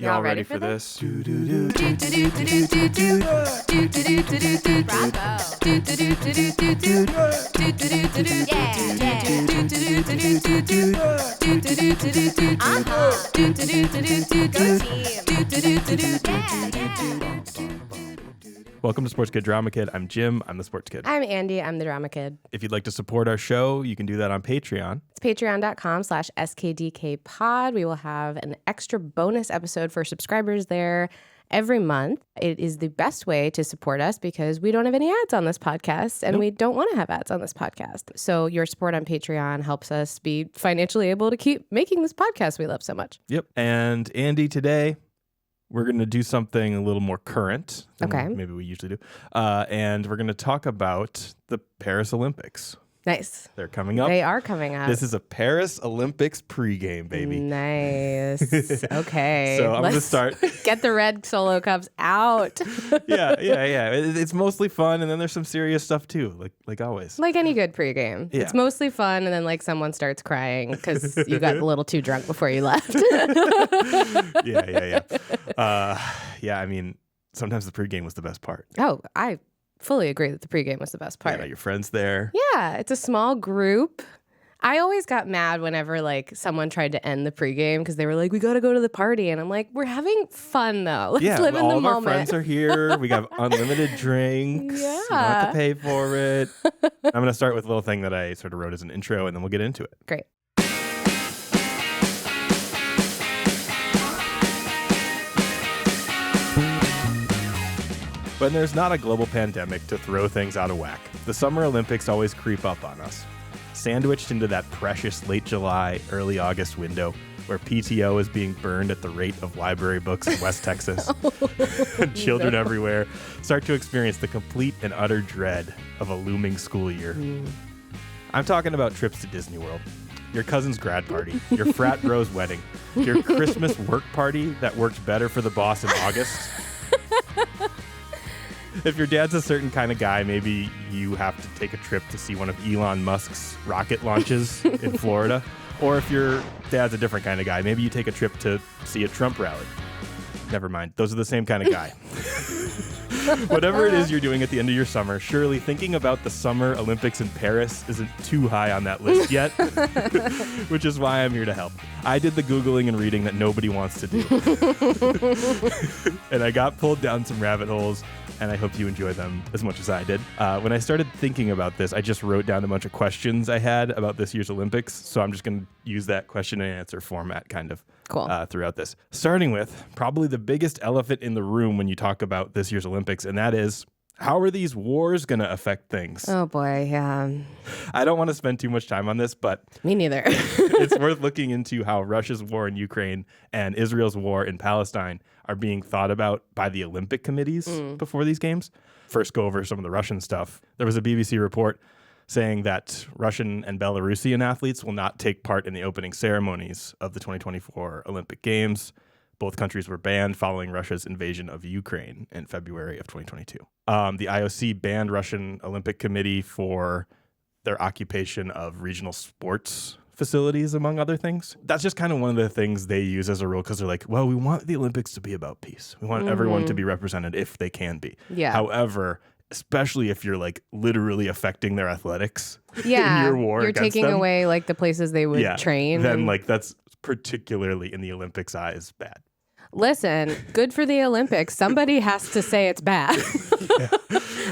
Y'all ready for this? Welcome to Sports Kid Drama Kid. I'm Jim. I'm the Sports Kid. I'm Andi. I'm the Drama Kid. If you'd like to support our show, you can do that on Patreon. It's patreon.com/SKDK pod. We will have an extra bonus episode for subscribers there every month. It is the best way to support us because we don't have any ads on this podcast and we don't want to have ads on this podcast. So your support on Patreon helps us be financially able to keep making this podcast we love so much. Yep. And Andi, today we're going to do something a little more current than maybe we usually do. And we're going to talk about the Paris Olympics. Nice. They're coming up. They are coming up. This is a Paris Olympics pregame, baby. Nice. Okay. So I'm going to start. Get the red Solo cups out. Yeah. It's mostly fun, and then there's some serious stuff too, like always. Like any good pregame. Yeah. It's mostly fun, and then like someone starts crying because you got a little too drunk before you left. Yeah. I mean, sometimes the pregame was the best part. Oh, I fully agree that the pregame was the best part. Yeah, your friends there. Yeah, it's a small group. I always got mad whenever like someone tried to end the pregame because they were like, "We got to go to the party," and I'm like, "We're having fun though. Let's live in the moment." All of our friends are here. We have unlimited drinks. Yeah. You don't have to pay for it. I'm going to start with a little thing that I sort of wrote as an intro, and then we'll get into it. Great. When there's not a global pandemic to throw things out of whack, the Summer Olympics always creep up on us. Sandwiched into that precious late July, early August window where PTO is being burned at the rate of library books in West Texas, and children everywhere start to experience the complete and utter dread of a looming school year. I'm talking about trips to Disney World, your cousin's grad party, your frat bro's wedding, your Christmas work party that worked better for the boss in August. If your dad's a certain kind of guy, maybe you have to take a trip to see one of Elon Musk's rocket launches in Florida. Or if your dad's a different kind of guy, maybe you take a trip to see a Trump rally. Never mind. Those are the same kind of guy. Whatever it is you're doing at the end of your summer, surely thinking about the Summer Olympics in Paris isn't too high on that list yet, which is why I'm here to help. I did the Googling and reading that nobody wants to do. And I got pulled down some rabbit holes, and I hope you enjoy them as much as I did. When I started thinking about this, I just wrote down a bunch of questions I had about this year's Olympics, so I'm just going to use that question and answer format kind of throughout this. Starting with probably the biggest elephant in the room when you talk about this year's Olympics, and that is, how are these wars going to affect things? Oh, boy, yeah. I don't want to spend too much time on this, but Me neither. it's worth looking into how Russia's war in Ukraine and Israel's war in Palestine are being thought about by the Olympic committees before these games. First, go over some of the Russian stuff. There was a BBC report saying that Russian and Belarusian athletes will not take part in the opening ceremonies of the 2024 Olympic Games. Both countries were banned following Russia's invasion of Ukraine in February of 2022. The IOC banned Russian Olympic Committee for their occupation of regional sports facilities, among other things. That's just kind of one of the things they use as a rule because they're like, well, we want the Olympics to be about peace. We want everyone to be represented if they can be. Yeah. However, especially if you're like literally affecting their athletics in your war you're against taking them, away like the places they would train. Then like that's particularly in the Olympics' eyes bad. Listen, good for the Olympics. Somebody has to say it's bad.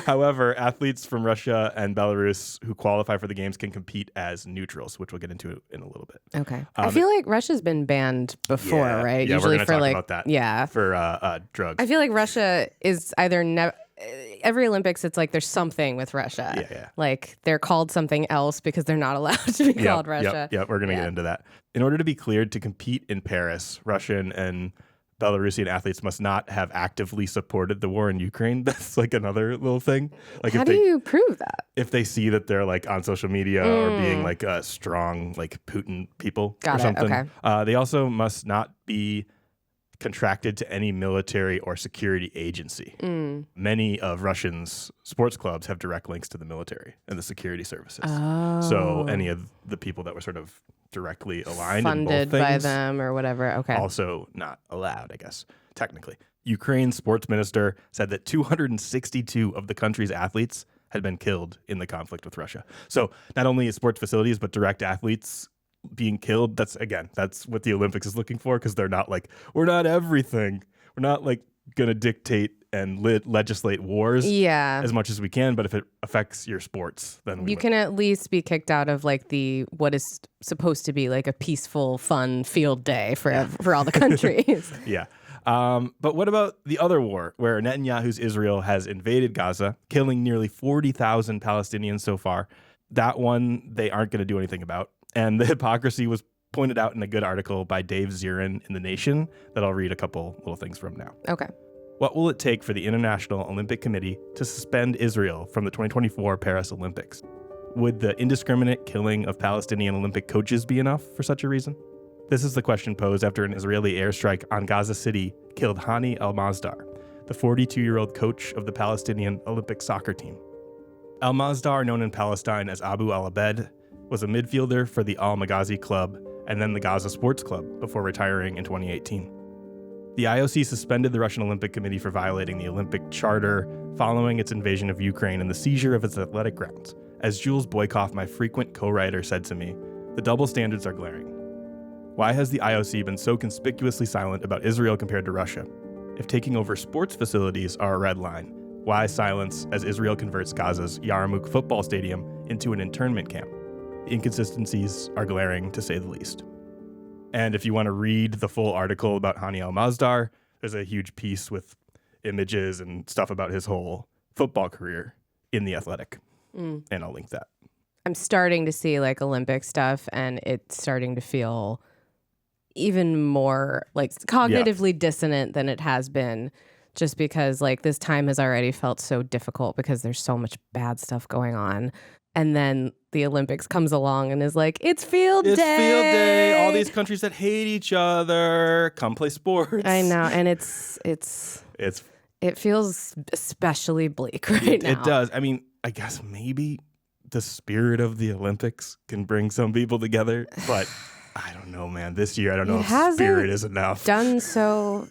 However, athletes from Russia and Belarus who qualify for the games can compete as neutrals, which we'll get into in a little bit. Okay. I feel like Russia's been banned before, right? Yeah, Usually we're going to talk about that. Yeah. For drugs. I feel like Russia is either every Olympics, it's like there's something with Russia. Yeah. Like they're called something else because they're not allowed to be called Russia. Yep, we're going to get into that. In order to be cleared to compete in Paris, Russian and Belarusian athletes must not have actively supported the war in Ukraine. That's like another little thing. Like How do you prove that? If they see that they're like on social media or being like strong, like Putin people or something. Okay. They also must not be contracted to any military or security agency. Many of Russians' sports clubs have direct links to the military and the security services. So any of the people that were sort of directly aligned funded in both by things, them or whatever. Okay. also not allowed, I guess, technically. Ukraine's sports minister said that 262 of the country's athletes had been killed in the conflict with Russia. So not only sports facilities, but direct athletes being killed. That's what the Olympics is looking for, because they're not like, we're not everything. We're not like going to dictate and legislate wars as much as we can. But if it affects your sports, then you can at least be kicked out of like what is supposed to be like a peaceful, fun field day for all the countries. Yeah. But what about the other war, where Netanyahu's Israel has invaded Gaza, killing nearly 40,000 Palestinians so far? That one they aren't going to do anything about. And the hypocrisy was pointed out in a good article by Dave Zirin in The Nation that I'll read a couple little things from now. Okay. What will it take for the International Olympic Committee to suspend Israel from the 2024 Paris Olympics? Would the indiscriminate killing of Palestinian Olympic coaches be enough for such a reason? This is the question posed after an Israeli airstrike on Gaza City killed Hani El-Masdar, the 42-year-old coach of the Palestinian Olympic soccer team. El-Masdar, known in Palestine as Abu al-Abed, was a midfielder for the Al-Maghazi Club and then the Gaza Sports Club before retiring in 2018. The IOC suspended the Russian Olympic Committee for violating the Olympic Charter following its invasion of Ukraine and the seizure of its athletic grounds. As Jules Boykoff, my frequent co-writer, said to me, the double standards are glaring. Why has the IOC been so conspicuously silent about Israel compared to Russia? If taking over sports facilities are a red line, why silence as Israel converts Gaza's Yarmouk football stadium into an internment camp? The inconsistencies are glaring, to say the least. And if you want to read the full article about Hani El-Masdar, there's a huge piece with images and stuff about his whole football career in The Athletic. And I'll link that. I'm starting to see like Olympic stuff, and it's starting to feel even more like cognitively dissonant than it has been, just because like this time has already felt so difficult because there's so much bad stuff going on. And then the Olympics comes along and is like, it's field day. It's field day. All these countries that hate each other come play sports. I know. And it feels especially bleak right now. It does. I mean, I guess maybe the spirit of the Olympics can bring some people together, but I don't know, man. This year, I don't know if spirit is enough. Done so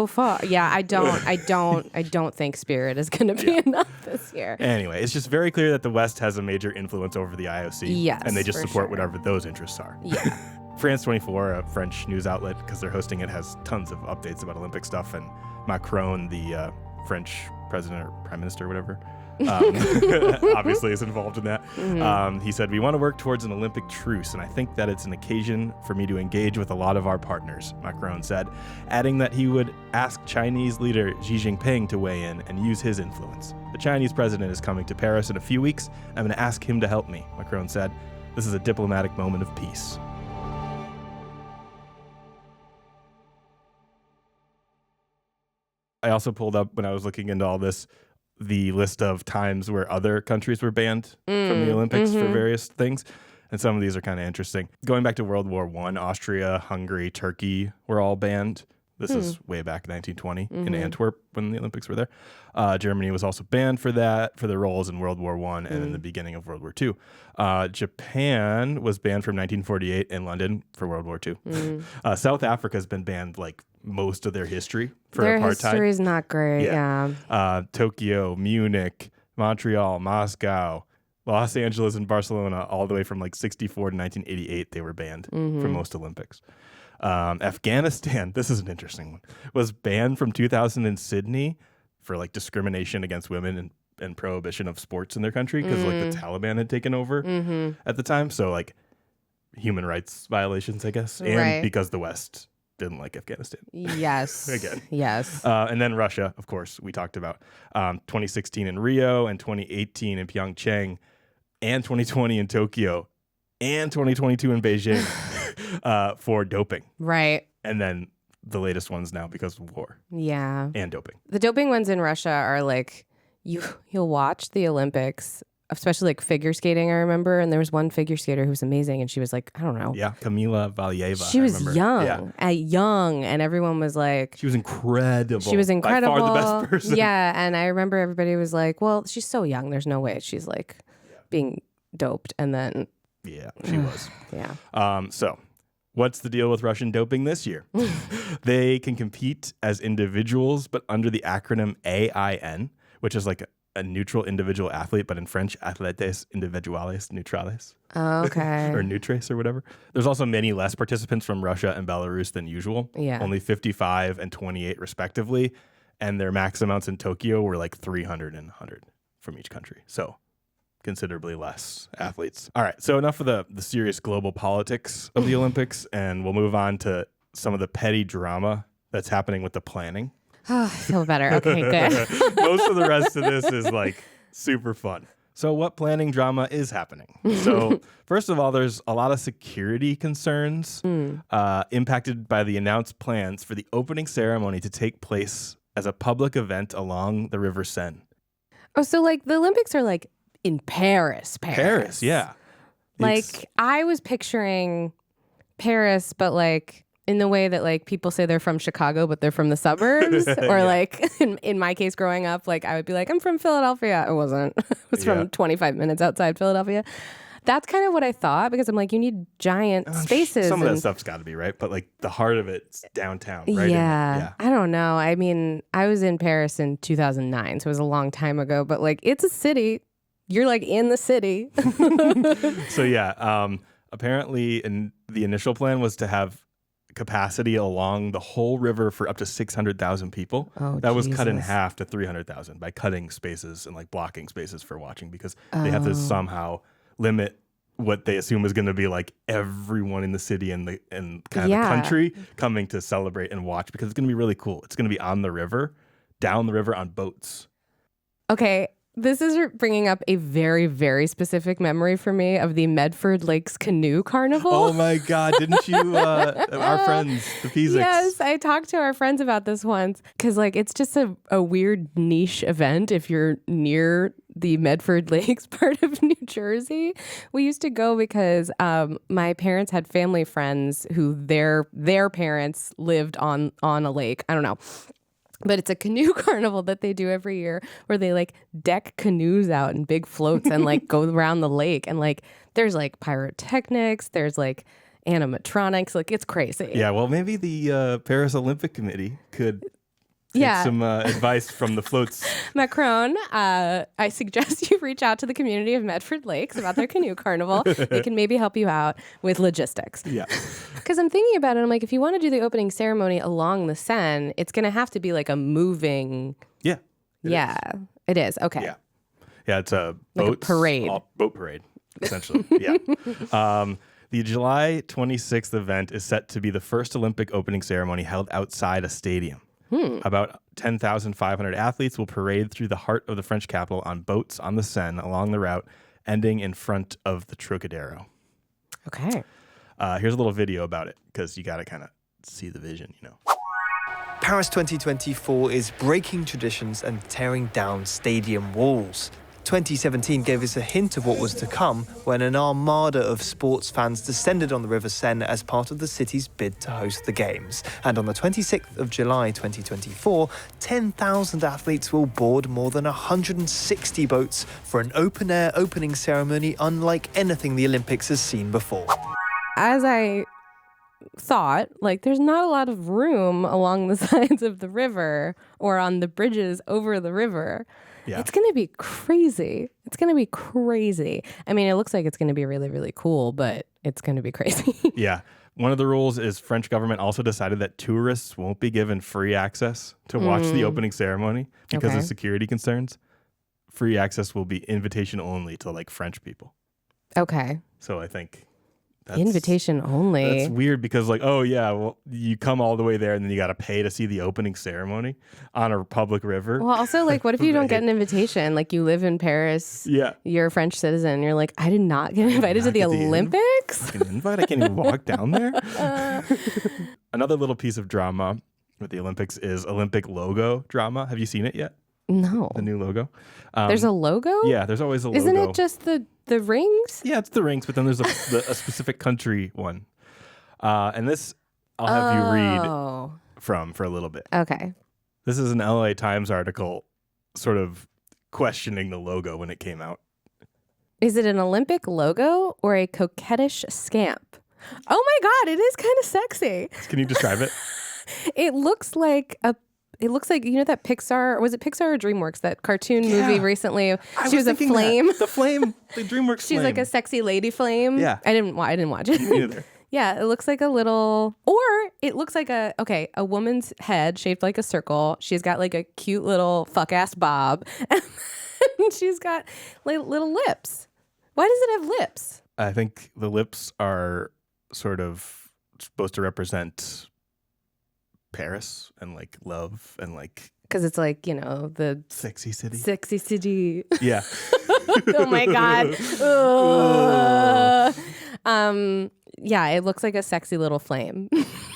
far. Yeah, I don't think spirit is going to be enough this year. Anyway, it's just very clear that the West has a major influence over the IOC. Yes, and they just support whatever those interests are. Yeah. France 24, a French news outlet, because they're hosting it, has tons of updates about Olympic stuff. And Macron, the French president or prime minister or whatever, obviously is involved in that. He said, we want to work towards an Olympic truce, and I think that it's an occasion for me to engage with a lot of our partners, Macron said, adding that he would ask Chinese leader Xi Jinping to weigh in and use his influence. The Chinese president is coming to Paris in a few weeks. I'm going to ask him to help me, Macron said. This is a diplomatic moment of peace. I also pulled up, when I was looking into all this, the list of times where other countries were banned from the Olympics for various things. And some of these are kind of interesting. Going back to World War I, Austria, Hungary, Turkey were all banned. This is way back in 1920 in Antwerp when the Olympics were there. Germany was also banned for that, for their roles in World War I and in the beginning of World War II. Japan was banned from 1948 in London for World War II. South Africa has been banned like most of their history for their apartheid. Their history is not great, yeah. Tokyo, Munich, Montreal, Moscow, Los Angeles, and Barcelona, all the way from like 64 to 1988, they were banned from most Olympics. Afghanistan, this is an interesting one, was banned from 2000 in Sydney for like discrimination against women and prohibition of sports in their country because like the Taliban had taken over at the time. So like human rights violations, I guess, and because the West didn't like Afghanistan. Yes. Again. Yes. And then Russia, of course, we talked about 2016 in Rio and 2018 in Pyeongchang and 2020 in Tokyo and 2022 in Beijing for doping. Right. And then the latest ones now because of war. Yeah. And doping. The doping ones in Russia are like, you'll watch the Olympics especially like figure skating, I remember. And there was one figure skater who was amazing. And she was like, I don't know. Yeah, Kamila Valieva. She was young. And everyone was like. She was incredible. She was incredible. By far the best person. Yeah. And I remember everybody was like, well, she's so young. There's no way she's like being doped. And then. Yeah, she was. Yeah. So what's the deal with Russian doping this year? They can compete as individuals, but under the acronym AIN, which is like a neutral individual athlete, but in French, atletes individuales neutrales. Okay. Or neutres or whatever. There's also many less participants from Russia and Belarus than usual. Yeah. Only 55 and 28 respectively. And their max amounts in Tokyo were like 300 and 100 from each country. So considerably less athletes. All right. So enough of the serious global politics of the Olympics. And we'll move on to some of the petty drama that's happening with the planning. Oh, I feel better. Okay, good. Most of the rest of this is like super fun. So what planning drama is happening? So first of all, there's a lot of security concerns impacted by the announced plans for the opening ceremony to take place as a public event along the River Seine. Oh, so like the Olympics are like in Paris. Paris, yeah. Like I was picturing Paris, but like in the way that like people say they're from Chicago, but they're from the suburbs. Or like in my case growing up, like I would be like, I'm from Philadelphia. It wasn't. It was from 25 minutes outside Philadelphia. That's kind of what I thought, because I'm like, you need giant spaces. Some of that stuff's got to be, right? But like the heart of it's downtown, right? Yeah. I don't know. I mean, I was in Paris in 2009, so it was a long time ago, but like it's a city. You're like in the city. So yeah, apparently the initial plan was to have capacity along the whole river for up to 600,000 people. Oh, that was cut in half to 300,000 by cutting spaces and like blocking spaces for watching, because they have to somehow limit what they assume is going to be like everyone in the city and the country coming to celebrate and watch, because it's going to be really cool. It's going to be on the river, down the river on boats. Okay. This is bringing up a very, very specific memory for me of the Medford Lakes Canoe Carnival. Oh my God, didn't you, our friends, the Physics? Yes, I talked to our friends about this once, because like it's just a weird niche event if you're near the Medford Lakes part of New Jersey. We used to go because my parents had family friends who their parents lived on a lake. I don't know. But it's a canoe carnival that they do every year where they like deck canoes out in big floats and like go around the lake. And like there's like pyrotechnics, there's like animatronics. Like it's crazy. Yeah, well, maybe the Paris Olympic Committee could take some advice from the floats. Macron, I suggest you reach out to the community of Medford Lakes about their canoe carnival. They can maybe help you out with logistics. Yeah. Because I'm thinking about it, I'm like, if you want to do the opening ceremony along the Seine, it's going to have to be like a moving. Yeah. It is. Okay. Yeah. Yeah, it's a like a parade. Boat parade, essentially. Yeah. The July 26th event is set to be the first Olympic opening ceremony held outside a stadium. About 10,500 athletes will parade through the heart of the French capital on boats on the Seine along the route, ending in front of the Trocadero. Okay. Here's a little video about it, because you got to kind of see the vision, you know. Paris 2024 is breaking traditions and tearing down stadium walls. 2017 gave us a hint of what was to come when an armada of sports fans descended on the River Seine as part of the city's bid to host the Games. And on the 26th of July 2024, 10,000 athletes will board more than 160 boats for an open-air opening ceremony unlike anything the Olympics has seen before. As I thought, like there's not a lot of room along the sides of the river or on the bridges over the river. Yeah. It's going to be crazy. It's going to be crazy. I mean, it looks like it's going to be really, really cool, but it's going to be crazy. Yeah. One of the rules is French government also decided that tourists won't be given free access to watch the opening ceremony because of security concerns. Free access will be invitation only to like French people. Okay. So I think invitation only. That's weird, because like, oh yeah, well, you come all the way there and then you got to pay to see the opening ceremony on a public river. Well, also like, what if you don't get an invitation? Like you live in Paris, you're a French citizen, you're like, I did not get invited to the Olympics. An invite? I can't even walk down there. Another little piece of drama with the Olympics is Olympic logo drama. Have you seen it yet? No. The new logo. There's a logo? Yeah, there's always a logo. Isn't it just the rings? Yeah, it's the rings, but then there's a specific country one. And this I'll have you read from for a little bit. Okay. This is an LA Times article sort of questioning the logo when it came out. Is it an Olympic logo or a coquettish scamp? Oh my God, it is kind of sexy. Can you describe it? It looks like you know that Pixar, was it Pixar or DreamWorks, that cartoon movie recently? She was a flame. The DreamWorks She's flame. like a sexy lady flame. Yeah. I didn't watch it. Me neither. Yeah, it looks like a little, or it looks like a woman's head shaped like a circle. She's got like a cute little fuck ass bob. And she's got like little lips. Why does it have lips? I think the lips are sort of supposed to represent Paris and like love and like, because it's like, you know, the sexy city. Sexy city. Yeah. Oh my God. Yeah, it looks like a sexy little flame.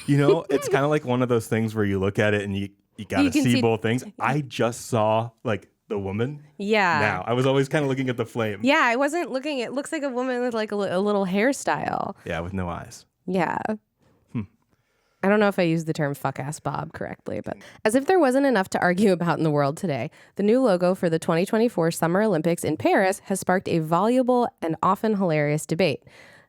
You know, it's kind of like one of those things where you look at it and you got to see both things. I just saw like the woman. Yeah. Now, I was always kind of looking at the flame. Yeah, I wasn't looking. It looks like a woman with like a little hairstyle. Yeah, with no eyes. Yeah. I don't know if I used the term fuck ass Bob correctly, but as if there wasn't enough to argue about in the world today, the new logo for the 2024 Summer Olympics in Paris has sparked a voluble and often hilarious debate.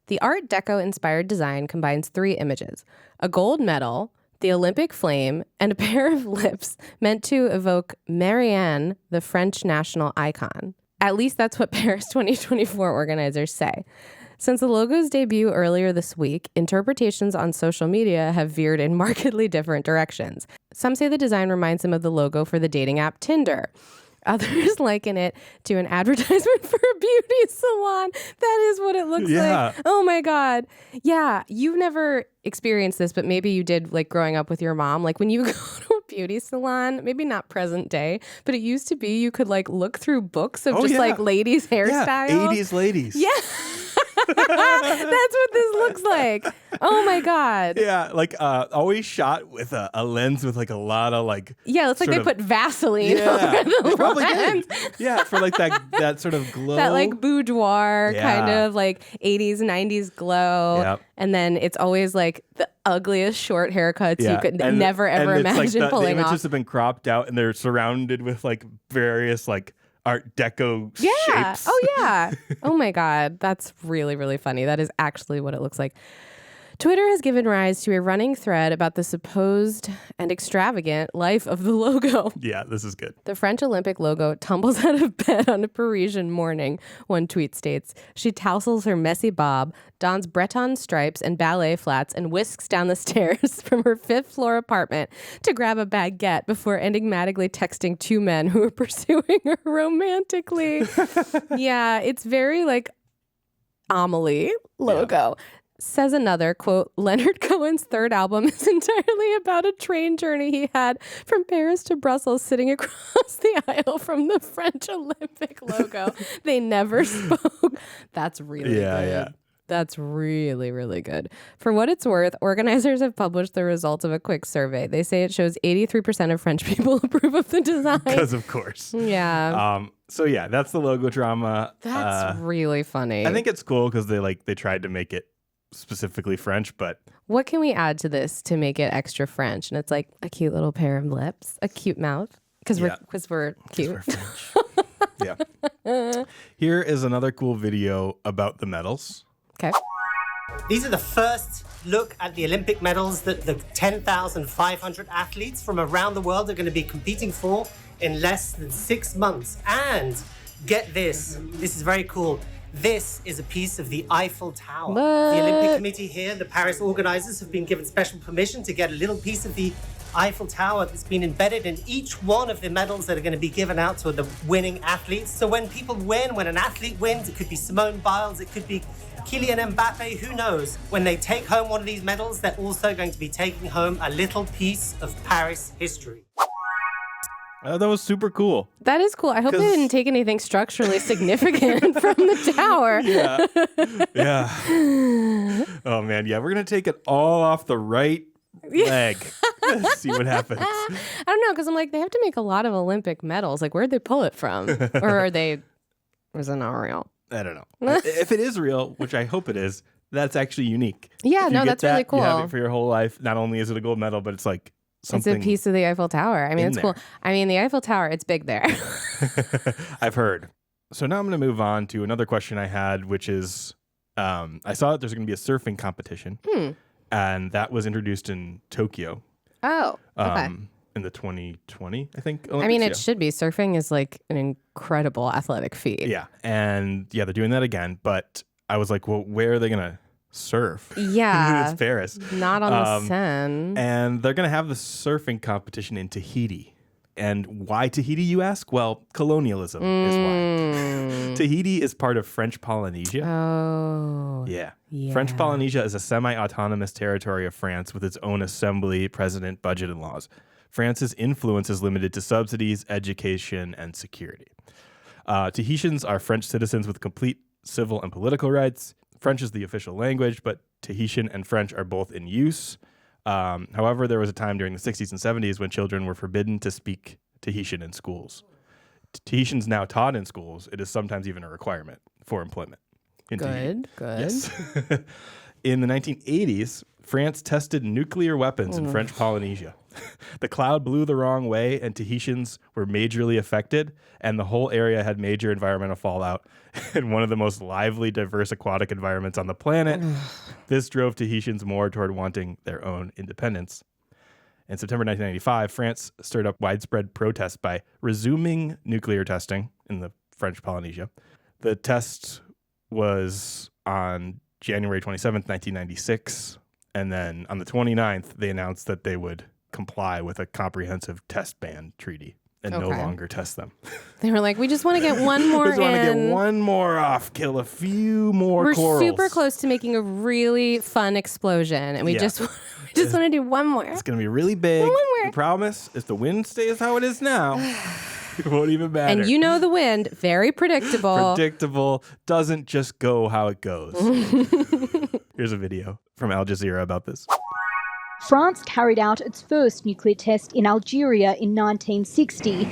The Art Deco inspired design combines 3 images: a gold medal, the Olympic flame, and a pair of lips meant to evoke Marianne, the French national icon. At least that's what Paris 2024 organizers say. Since the logo's debut earlier this week, interpretations on social media have veered in markedly different directions. Some say the design reminds them of the logo for the dating app Tinder. Others liken it to an advertisement for a beauty salon. That is what it looks like. Oh my God. Yeah, you've never experienced this, but maybe you did, like growing up with your mom. Like when you go to a beauty salon, maybe not present day, but it used to be you could like look through books of like ladies' hairstyles. Yeah, 80s ladies. Yeah. That's what this looks like. Oh my God. Yeah, like always shot with a lens with like a lot of like. Yeah, it's like they put Vaseline over the probably lens. Did. Yeah, for like that sort of glow. That like boudoir kind of like 80s, 90s glow. Yep. And then it's always like the ugliest short haircuts you could never ever imagine like pulling the off. images have been cropped out and they're surrounded with like various like Art Deco shapes. Oh yeah. Oh my God. That's really, really funny. That is actually what it looks like. Twitter has given rise to a running thread about the supposed and extravagant life of the logo. Yeah, this is good. The French Olympic logo tumbles out of bed on a Parisian morning, one tweet states. She tousles her messy bob, dons Breton stripes and ballet flats, and whisks down the stairs from her 5th floor apartment to grab a baguette before enigmatically texting 2 men who were pursuing her romantically. Yeah, it's very like Amelie logo. Yeah. Says another, quote, Leonard Cohen's 3rd album is entirely about a train journey he had from Paris to Brussels, sitting across the aisle from the French Olympic logo. They never spoke. That's really good. Yeah. That's really, really good. For what it's worth, organizers have published the results of a quick survey. They say it shows 83% of French people approve of the design. Because of course. Yeah. So yeah, that's the logo drama. That's really funny. I think it's cool because they tried to make it specifically French, but what can we add to this to make it extra French? And it's like a cute little pair of lips, a cute mouth, because we're cute. We're French. Yeah. Here is another cool video about the medals. Okay. These are the first look at the Olympic medals that the 10,500 athletes from around the world are going to be competing for in less than 6 months. And get this is very cool. This is a piece of the Eiffel Tower. What? The Olympic Committee here, the Paris organizers, have been given special permission to get a little piece of the Eiffel Tower that's been embedded in each one of the medals that are going to be given out to the winning athletes. So when people win, when an athlete wins, it could be Simone Biles, it could be Kylian Mbappe, who knows? When they take home one of these medals, they're also going to be taking home a little piece of Paris history. That was super cool. That is cool. I hope they didn't take anything structurally significant from the tower. Yeah. Oh, man. Yeah, we're going to take it all off the right leg. See what happens. I don't know, because I'm like, they have to make a lot of Olympic medals. Like, where'd they pull it from? Or was it not real? I don't know. If it is real, which I hope it is, that's actually unique. Yeah, If you no, get that's really cool. You have it for your whole life. Not only is it a gold medal, but it's like something. It's a piece of the Eiffel Tower. I mean, it's cool. I mean, the Eiffel Tower, it's big there. I've heard. So now I'm going to move on to another question I had, which is, I saw that there's going to be a surfing competition, and that was introduced in Tokyo. Oh, okay. In the 2020, I think, Olympics. I mean, it should be. Surfing is like an incredible athletic feat. Yeah, and they're doing that again, but I was like, well, where are they going to surf? Yeah. It's Paris. Not on the Seine. And they're going to have the surfing competition in Tahiti. And why Tahiti, you ask? Well, colonialism is why. Tahiti is part of French Polynesia. Oh. Yeah. French Polynesia is a semi-autonomous territory of France with its own assembly, president, budget, and laws. France's influence is limited to subsidies, education, and security. Tahitians are French citizens with complete civil and political rights. French is the official language, but Tahitian and French are both in use. However, there was a time during the 60s and 70s when children were forbidden to speak Tahitian in schools. Tahitian's now taught in schools. It is sometimes even a requirement for employment in Tahiti. Good. Yes. In the 1980s, France tested nuclear weapons in French Polynesia. The cloud blew the wrong way, and Tahitians were majorly affected, and the whole area had major environmental fallout and one of the most lively, diverse aquatic environments on the planet. This drove Tahitians more toward wanting their own independence. In September 1995, France stirred up widespread protests by resuming nuclear testing in the French Polynesia. The test was on January 27th, 1996, and then on the 29th, they announced that they would comply with a comprehensive test ban treaty and no longer test them. They were like, we just want to get one more just want to get one more off, kill a few more corals. We're super close to making a really fun explosion, and we just want to do one more. It's going to be really big. We promise, if the wind stays how it is now, it won't even matter. And you know the wind, very predictable. Predictable, doesn't just go how it goes. Here's a video from Al Jazeera about this. France carried out its first nuclear test in Algeria in 1960.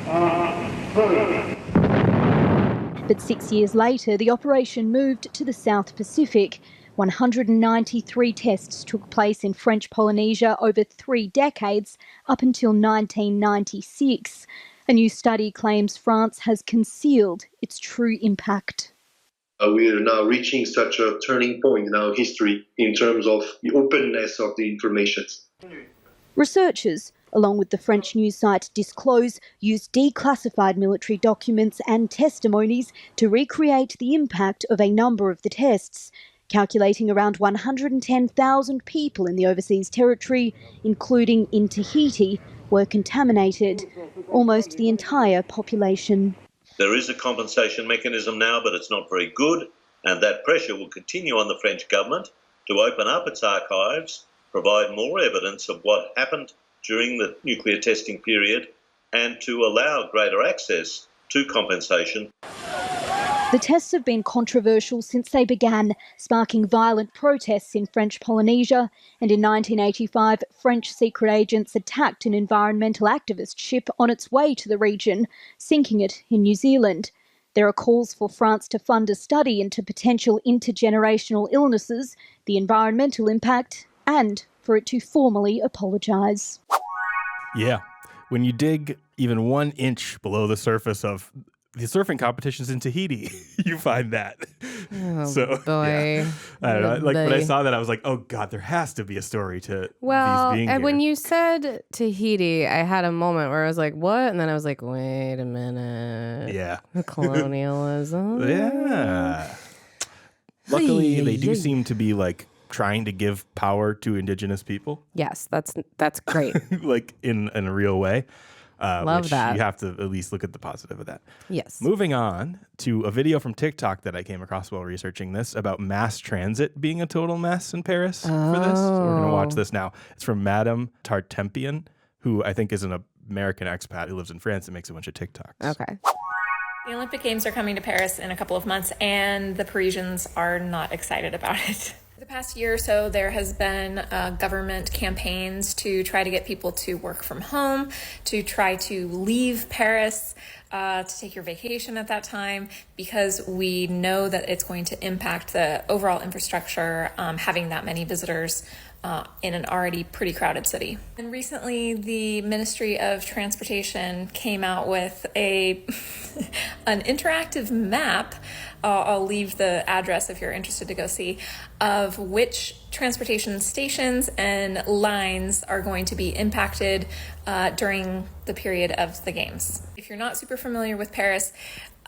But 6 years later, the operation moved to the South Pacific. 193 tests took place in French Polynesia over 3 decades, up until 1996. A new study claims France has concealed its true impact. We are now reaching such a turning point in our history in terms of the openness of the information. Researchers, along with the French news site Disclose, used declassified military documents and testimonies to recreate the impact of a number of the tests, calculating around 110,000 people in the overseas territory, including in Tahiti, were contaminated, almost the entire population. There is a compensation mechanism now, but it's not very good, and that pressure will continue on the French government to open up its archives, provide more evidence of what happened during the nuclear testing period, and to allow greater access to compensation. The tests have been controversial since they began, sparking violent protests in French Polynesia, and in 1985, French secret agents attacked an environmental activist ship on its way to the region, sinking it in New Zealand. There are calls for France to fund a study into potential intergenerational illnesses, the environmental impact, and for it to formally apologise. Yeah, when you dig even 1 inch below the surface of the surfing competitions in Tahiti, you find that. Oh, so, boy. Yeah. I don't know. Like when I saw that, I was like, oh God, there has to be a story to these being here. And when you said Tahiti, I had a moment where I was like, what? And then I was like, wait a minute. Yeah. Colonialism. Yeah. Luckily, they do seem to be like trying to give power to indigenous people. Yes, that's great. Like in a real way. Love that. You have to at least look at the positive of that. Yes. Moving on to a video from TikTok that I came across while researching this about mass transit being a total mess in Paris for this. So we're going to watch this now. It's from Madame Tartempian, who I think is an American expat who lives in France and makes a bunch of TikToks. Okay. The Olympic Games are coming to Paris in a couple of months, and the Parisians are not excited about it. The past year or so, there has been government campaigns to try to get people to work from home, to try to leave Paris, to take your vacation at that time, because we know that it's going to impact the overall infrastructure, having that many visitors in an already pretty crowded city. And recently, the Ministry of Transportation came out with an interactive map. I'll leave the address if you're interested to go see, of which transportation stations and lines are going to be impacted during the period of the games. If you're not super familiar with Paris,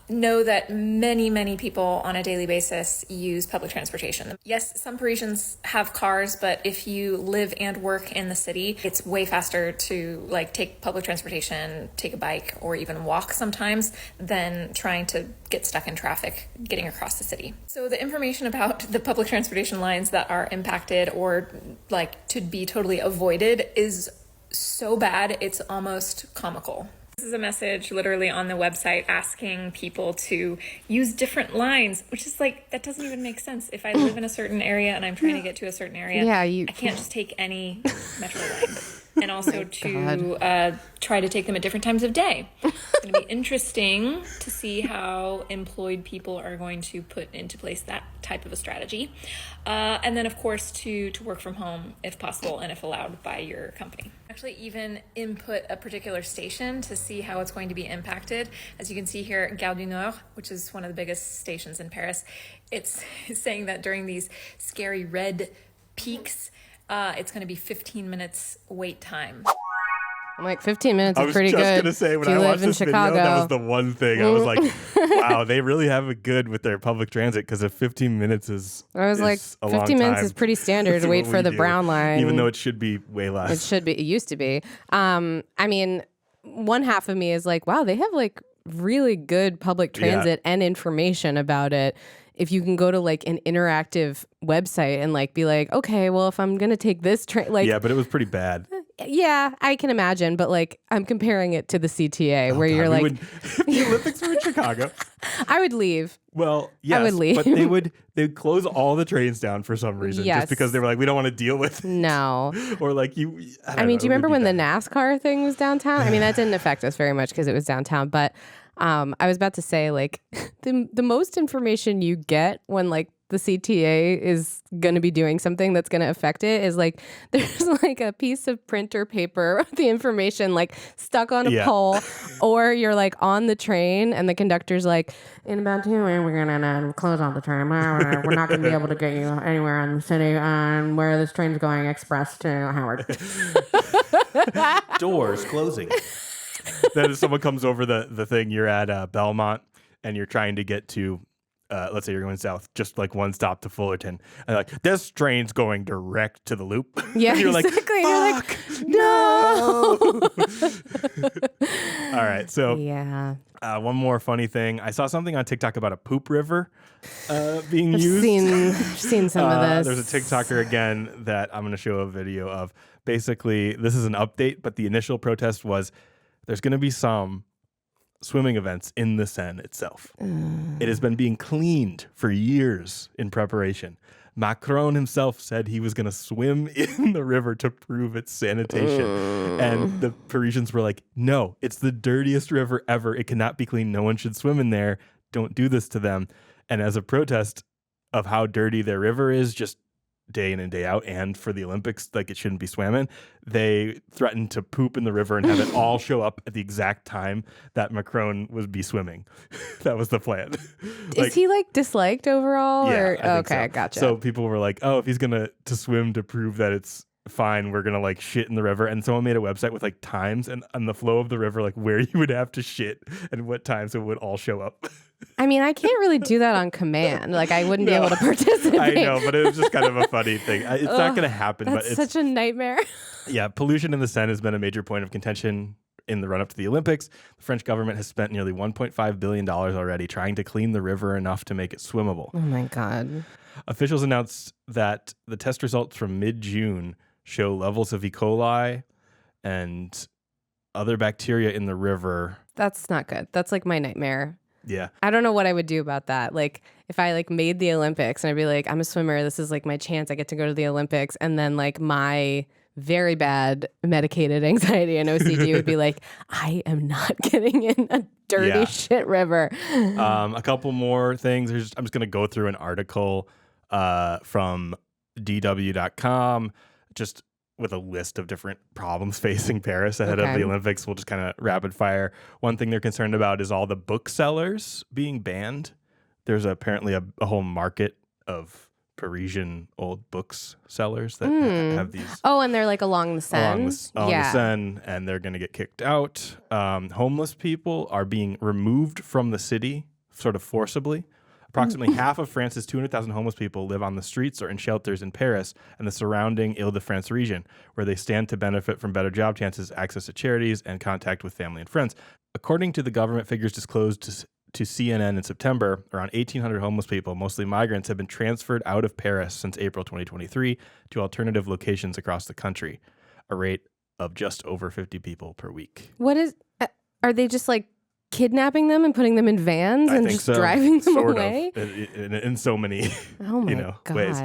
know that many people on a daily basis use public transportation. Yes, some Parisians have cars, but if you live and work in the city, it's way faster to take public transportation, take a bike, or even walk sometimes than trying to get stuck in traffic getting across the city. So the information about the public transportation lines that are impacted or to be totally avoided is so bad, it's almost comical. This is a message literally on the website asking people to use different lines, which is that doesn't even make sense. If I live in a certain area and I'm trying to get to a certain area, I can't just take any metro line. And also try to take them at different times of day. It's going to be interesting to see how employed people are going to put into place that type of a strategy. And then, of course, to work from home if possible and if allowed by your company. Actually, even input a particular station to see how it's going to be impacted. As you can see here, Gare du Nord, which is one of the biggest stations in Paris, it's saying that during these scary red peaks, it's going to be 15 minutes wait time. I'm 15 minutes is pretty good. I was just going to say, when I watched this video, that was the one thing. I was like, wow, they really have it good with their public transit, because if 15 minutes is I was like, 15 minutes is pretty standard to wait for the brown line. Even though it should be way less. It should be. It used to be. I mean, one half of me is like, wow, they have really good public transit and information about it. If you can go to an interactive website and be okay, well, if I'm going to take this train, yeah, but it was pretty bad. Yeah, I can imagine. But I'm comparing it to the CTA where you're if the Olympics were in Chicago, I would leave. Well, yes, I would leave. But they'd close all the trains down for some reason, just because they were we don't want to deal with it. No. Or I mean, do you remember when the NASCAR thing was downtown? I mean, that didn't affect us very much because it was downtown, but I was about to say the most information you get when the CTA is going to be doing something that's going to affect it is there's a piece of printer paper with the information stuck on a pole, or you're on the train and the conductor's in about 2 minutes we're going to close off the train. We're not going to be able to get you anywhere in the city on where this train's going express to Howard. Doors closing. Then if someone comes over the thing, you're at Belmont and you're trying to get to let's say you're going south, just one stop to Fullerton, and this train's going direct to the loop. Yeah, you're exactly. Fuck, no. All right, so one more funny thing. I saw something on TikTok about a poop river being used. I've seen some of this. There's a TikToker again that I'm going to show a video of. Basically, this is an update, but the initial protest was there's going to be some swimming events in the Seine itself. It has been being cleaned for years in preparation. Macron himself said he was going to swim in the river to prove its sanitation. And the Parisians were like, no, it's the dirtiest river ever. It cannot be clean. No one should swim in there. Don't do this to them. And as a protest of how dirty their river is, just day in and day out, and for the Olympics, it shouldn't be swam in, they threatened to poop in the river and have it all show up at the exact time that Macron would be swimming. That was the plan. Is he disliked overall? Yeah, or? I think Okay, so. gotcha. So people were like, oh, if he's gonna to swim to prove that it's fine, we're gonna shit in the river. And someone made a website with times and on the flow of the river, where you would have to shit and what times it would all show up. I mean, I can't really do that on command. I wouldn't be able to participate. I know, but it was just kind of a funny thing. It's not going to happen. That's but it's such a nightmare. Yeah, pollution in the Seine has been a major point of contention in the run-up to the Olympics. The French government has spent nearly $1.5 billion already trying to clean the river enough to make it swimmable. Oh, my God. Officials announced that the test results from mid-June show levels of E. coli and other bacteria in the river. That's not good. That's my nightmare. Yeah. I don't know what I would do about that. Like, if I like made the Olympics and I'd be like, I'm a swimmer, this is like my chance, I get to go to the Olympics, and then like my very bad medicated anxiety and OCD would be like, I am not getting in a dirty shit river. A couple more things. I'm just going to go through an article from DW.com, just with a list of different problems facing Paris ahead of the Olympics. We'll just kind of rapid fire. One thing they're concerned about is all the booksellers being banned. There's apparently a whole market of Parisian old books sellers that have these. Oh, and they're like along the Seine. Along the Seine, and they're going to get kicked out. Homeless people are being removed from the city, sort of forcibly. Approximately half of France's 200,000 homeless people live on the streets or in shelters in Paris and the surrounding Ile-de-France region, where they stand to benefit from better job chances, access to charities, and contact with family and friends. According to the government figures disclosed to CNN in September, around 1,800 homeless people, mostly migrants, have been transferred out of Paris since April 2023 to alternative locations across the country, a rate of just over 50 people per week. Are they just like kidnapping them and putting them in vans and just driving them away? In so many ways.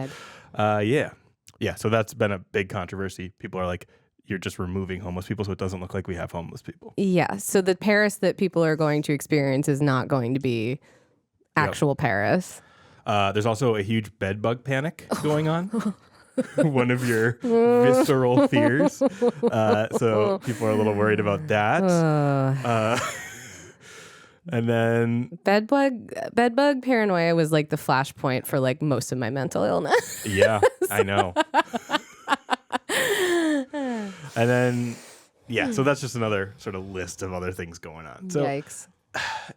Yeah. So that's been a big controversy. People are like, you're just removing homeless people so it doesn't look like we have homeless people. Yeah. So the Paris that people are going to experience is not going to be actual Paris. There's also a huge bedbug panic going on. One of your visceral fears. So people are a little worried about that. And then bedbug paranoia was like the flashpoint for like most of my mental illness. Yeah, I know. And then, so that's just another sort of list of other things going on. So, yikes.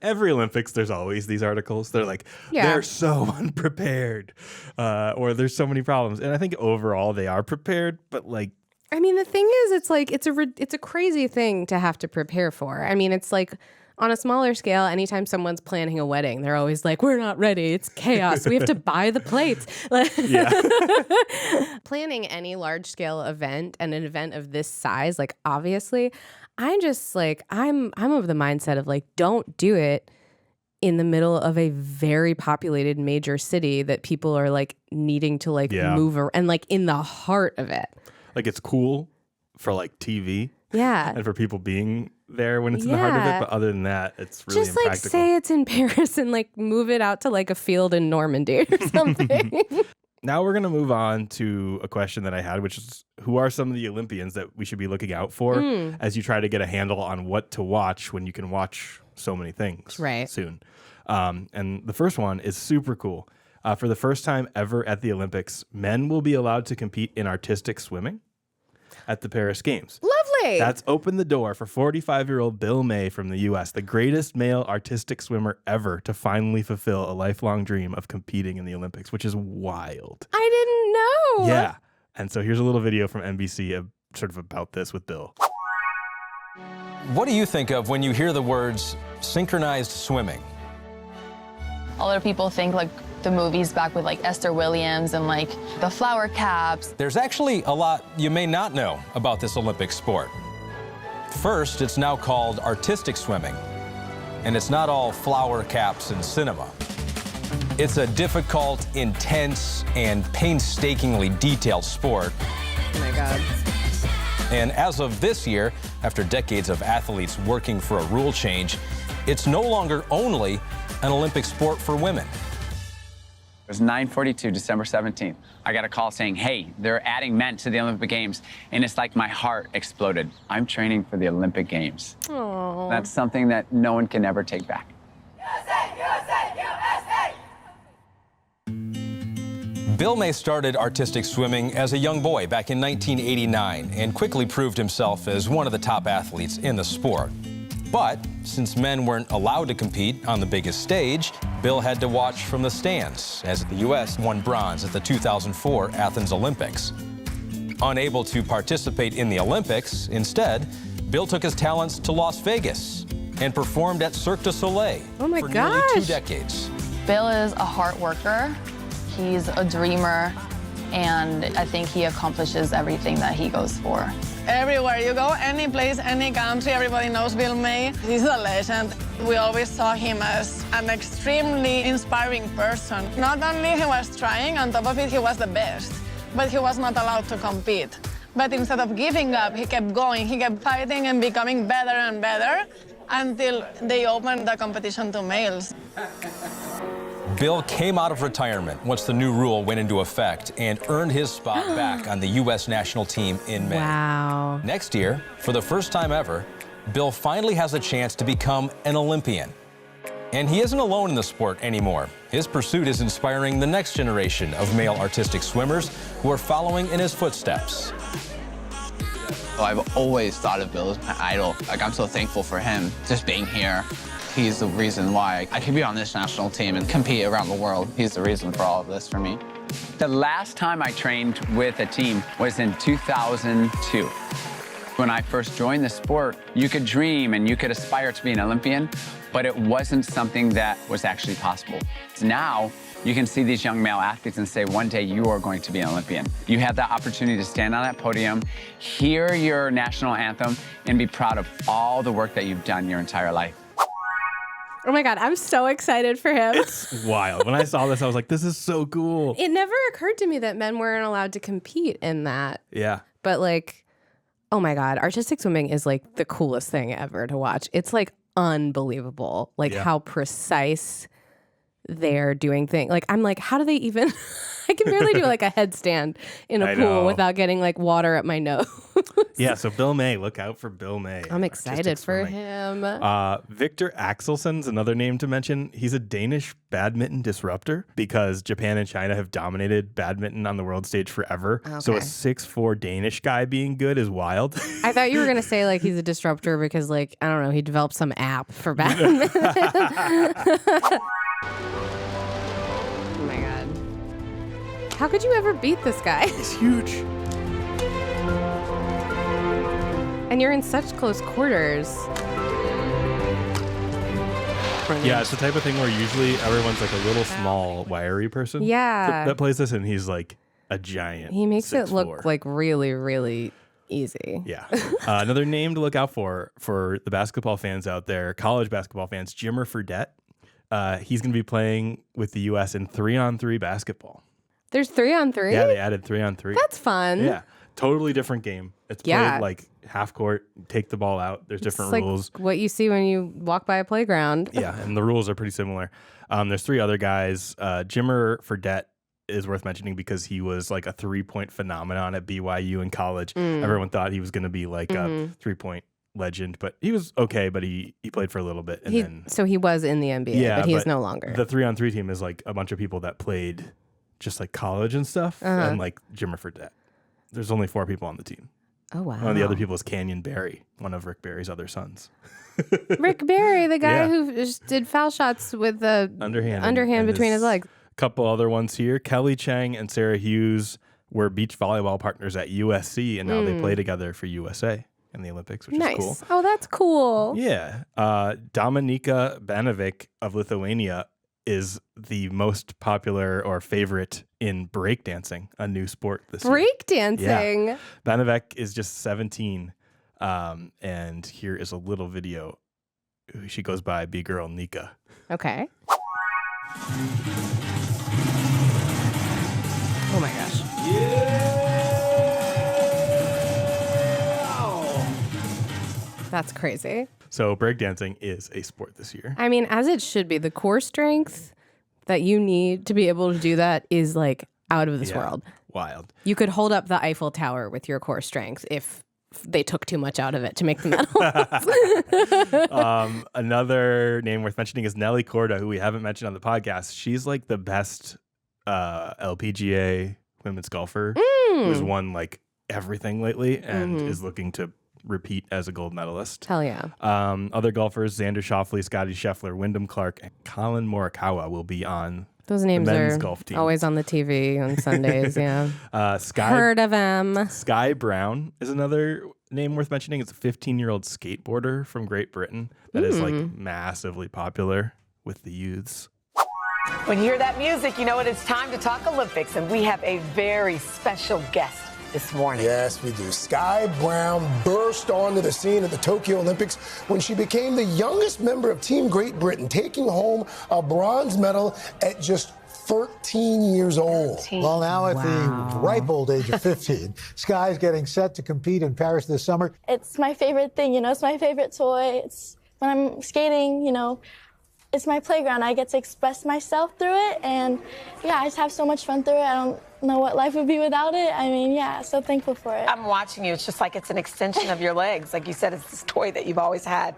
Every Olympics, there's always these articles. They're like, they're so unprepared, or there's so many problems. And I think overall they are prepared, but like, I mean, the thing is, it's like it's a crazy thing to have to prepare for. I mean, it's like on a smaller scale, anytime someone's planning a wedding, they're always like, we're not ready. It's chaos. We have to buy the plates. Planning any large scale event and an event of this size, like obviously, I'm just like, I'm of the mindset of like, don't do it in the middle of a very populated major city that people are like needing to like move around, and like in the heart of it. Like it's cool for like TV. Yeah. And for people being there when it's in the heart of it. But other than that, it's really just like impractical. say it's in Paris and like move it out to like a field in Normandy or something. Now we're going to move on to a question that I had, which is who are some of the Olympians that we should be looking out for as you try to get a handle on what to watch when you can watch so many things soon. And the first one is super cool. For the first time ever at the Olympics, men will be allowed to compete in artistic swimming at the Paris Games. Lovely. That's opened the door for 45-year-old Bill May from the U.S., the greatest male artistic swimmer ever to finally fulfill a lifelong dream of competing in the Olympics, which is wild. I didn't know. Yeah. And so here's a little video from NBC sort of about this with Bill. What do you think of when you hear the words synchronized swimming? A lot of people think like the movies back with like Esther Williams and like the flower caps. There's actually a lot you may not know about this Olympic sport. First, it's now called artistic swimming, and it's not all flower caps and cinema. It's a difficult, intense, and painstakingly detailed sport. Oh my God. And as of this year, after decades of athletes working for a rule change, it's no longer only an Olympic sport for women. It was 9:42, December 17th. I got a call saying, hey, they're adding men to the Olympic Games. And it's like my heart exploded. I'm training for the Olympic Games. Aww. That's something that no one can ever take back. USA, USA, USA! Bill May started artistic swimming as a young boy back in 1989 and quickly proved himself as one of the top athletes in the sport. But since men weren't allowed to compete on the biggest stage, Bill had to watch from the stands as the U.S. won bronze at the 2004 Athens Olympics. Unable to participate in the Olympics, instead, Bill took his talents to Las Vegas and performed at Cirque du Soleil for nearly 2 decades. Bill is a hard worker. He's a dreamer, and I think he accomplishes everything that he goes for. Everywhere you go, any place, any country, everybody knows Bill May. He's a legend. We always saw him as an extremely inspiring person. Not only he was trying, on top of it, he was the best, but he was not allowed to compete. But instead of giving up, he kept going. He kept fighting and becoming better and better until they opened the competition to males. Bill came out of retirement once the new rule went into effect and earned his spot back on the U.S. national team in May. Wow. Next year, for the first time ever, Bill finally has a chance to become an Olympian. And he isn't alone in the sport anymore. His pursuit is inspiring the next generation of male artistic swimmers who are following in his footsteps. I've always thought of Bill as my idol. Like, I'm so thankful for him just being here. He's the reason why I could be on this national team and compete around the world. He's the reason for all of this for me. The last time I trained with a team was in 2002. When I first joined the sport, you could dream and you could aspire to be an Olympian, but it wasn't something that was actually possible. Now, you can see these young male athletes and say, one day you are going to be an Olympian. You have that opportunity to stand on that podium, hear your national anthem, and be proud of all the work that you've done your entire life. Oh my God, I'm so excited for him. It's wild. When I saw this, I was like, this is so cool. It never occurred to me that men weren't allowed to compete in that. Yeah. But like, oh my God, artistic swimming is like the coolest thing ever to watch. It's like unbelievable, like how precise they're doing things. Like, I'm like, how do they even, I can barely do like a headstand in a pool without getting like water up my nose. Yeah, so Bill May, look out for Bill May. I'm excited for him. Victor Axelson's another name to mention. He's a Danish badminton disruptor because Japan and China have dominated badminton on the world stage forever. Okay. So a 6'4" Danish guy being good is wild. I thought you were going to say like he's a disruptor because like, I don't know, he developed some app for badminton. Oh my God. How could you ever beat this guy? He's huge. And you're in such close quarters. Yeah, it's the type of thing where usually everyone's like a little small, wiry person. Yeah. That plays this, and he's like a giant. He makes it 6'4". look like really, really easy. Yeah. Another name to look out for the basketball fans out there, college basketball fans, Jimmer Fredette. He's going to be playing with the U.S. in 3-on-3 basketball. There's 3-on-3? Yeah, they added 3-on-3. That's fun. Yeah. Totally different game. It's played like half court, take the ball out. There's different rules. Like what you see when you walk by a playground. Yeah, and the rules are pretty similar. There's 3 other guys. Jimmer Fredette is worth mentioning because he was like a 3-point phenomenon at BYU in college. Everyone thought he was going to be like a 3-point legend, but he was okay, but he played for a little bit. And so he was in the NBA, but he is no longer. The 3-on-3 team is like a bunch of people that played just like college and stuff, and like Jimmer Fredette. There's only 4 people on the team. Oh, wow. One of the other people is Canyon Barry, one of Rick Barry's other sons. Rick Barry, the guy who just did foul shots with the underhand between his legs. A couple other ones here. Kelly Chang and Sarah Hughes were beach volleyball partners at USC, and now they play together for USA in the Olympics, which is cool. Oh, that's cool. Yeah. Dominika Banovic of Lithuania is the most popular or favorite in breakdancing, a new sport this year. Breakdancing? Yeah. Banovic is just 17, and here is a little video. She goes by B-Girl Nika. Okay. Oh my gosh. That's crazy. So breakdancing is a sport this year. I mean, as it should be. The core strength that you need to be able to do that is like out of this world. Wild. You could hold up the Eiffel Tower with your core strength if they took too much out of it to make the medals. Another name worth mentioning is Nelly Korda, who we haven't mentioned on the podcast. She's like the best LPGA women's golfer who's won like everything lately and is looking to repeat as a gold medalist. Hell yeah. Other golfers, Xander Schauffele, Scotty Scheffler, Wyndham Clark, and Colin Morikawa will be on those names the men's are golf team. Always on the TV on Sundays, yeah. Heard of him. Sky Brown is another name worth mentioning. It's a 15-year-old skateboarder from Great Britain that is like massively popular with the youths. When you hear that music, you know what? It's time to talk Olympics, and we have a very special guest. this morning. Yes, we do. Sky Brown burst onto the scene at the Tokyo Olympics when she became the youngest member of Team Great Britain, taking home a bronze medal at just 13 years old. Well, now at the ripe old age of 15, Sky's getting set to compete in Paris this summer. It's my favorite thing, it's my favorite toy. It's when I'm skating, it's my playground. I get to express myself through it, and I just have so much fun through it. I don't know what life would be without it. So thankful for it. I'm watching you. It's just like it's an extension of your legs. Like you said, it's this toy that you've always had.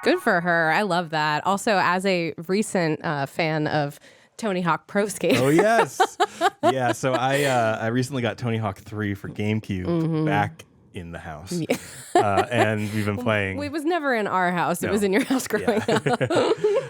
Good for her. I love that. Also, as a recent fan of Tony Hawk Pro Skater. Oh, yes. Yeah, so I recently got Tony Hawk 3 for GameCube back in the house. Yeah. And we've been playing. It was never in our house. It was in your house growing up.